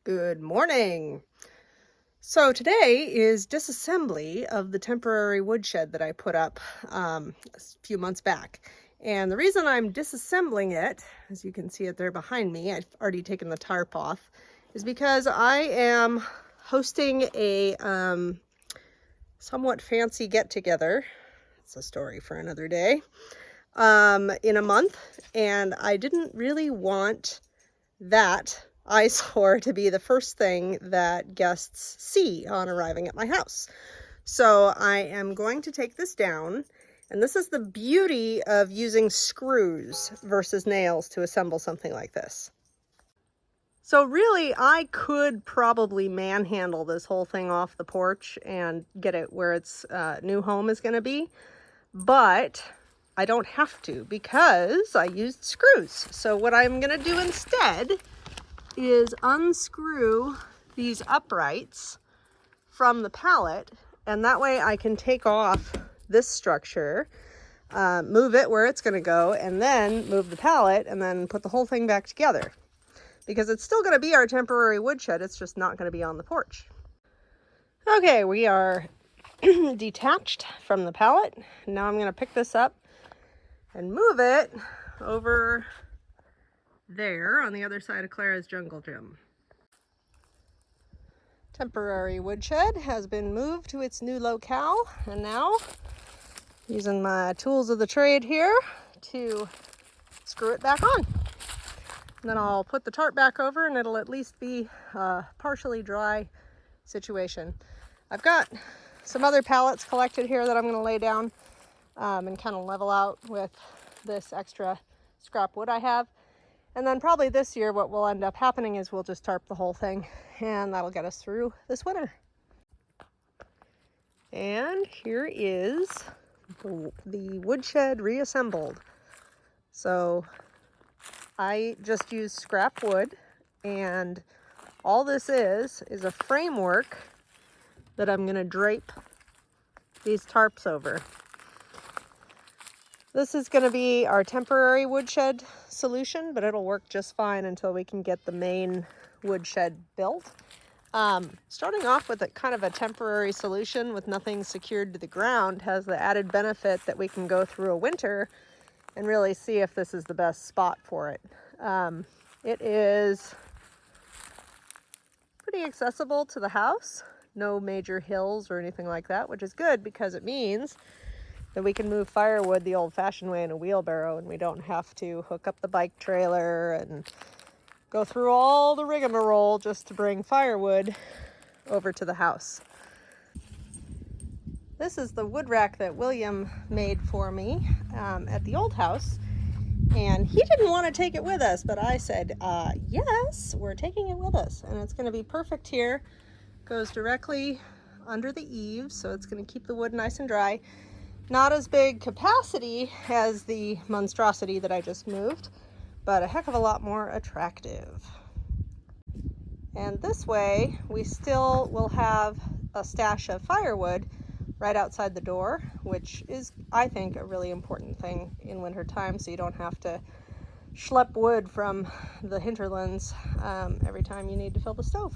Good morning. So today is disassembly of the temporary woodshed that I put up a few months back. And the reason I'm disassembling it, as you can see it there behind me, I've already taken the tarp off, is because I am hosting a somewhat fancy get-together. It's a story for another day. In a month, and I didn't really want that eyesore to be the first thing that guests see on arriving at my house. So I am going to take this down, and this is the beauty of using screws versus nails to assemble something like this. So really, I could probably manhandle this whole thing off the porch and get it where its new home is going to be, but I don't have to because I used screws. So what I'm going to do instead is unscrew these uprights from the pallet, and that way I can take off this structure, move it where it's going to go, and then move the pallet and then put the whole thing back together, because it's still going to be our temporary woodshed. It's just not going to be on the porch. Okay, we are detached from the pallet. Now I'm going to pick this up and move it over there on the other side of Clara's jungle gym. Temporary woodshed has been moved to its new locale, and now using my tools of the trade here to screw it back on. And then I'll put the tarp back over, and it'll at least be a partially dry situation. I've got some other pallets collected here that I'm going to lay down and kind of level out with this extra scrap wood I have. And then probably this year what will end up happening is we'll just tarp the whole thing, and that'll get us through this winter. And here is the woodshed reassembled. So I just used scrap wood, and all this is a framework that I'm going to drape these tarps over. This is going to be our temporary woodshed solution, but it'll work just fine until we can get the main woodshed built. Starting off with a kind of a temporary solution with nothing secured to the ground has the added benefit that we can go through a winter and really see if this is the best spot for it. It is pretty accessible to the house, no major hills or anything like that, which is good because it means that we can move firewood the old-fashioned way in a wheelbarrow, and we don't have to hook up the bike trailer and go through all the rigmarole just to bring firewood over to the house. This is the wood rack that William made for me at the old house, and he didn't want to take it with us, but I said, yes, we're taking it with us, and it's going to be perfect here. Goes directly under the eaves, so it's going to keep the wood nice and dry. Not as big capacity as the monstrosity that I just moved, but a heck of a lot more attractive. And this way, we still will have a stash of firewood right outside the door, which is, I think, a really important thing in winter time, so you don't have to schlep wood from the hinterlands every time you need to fill the stove.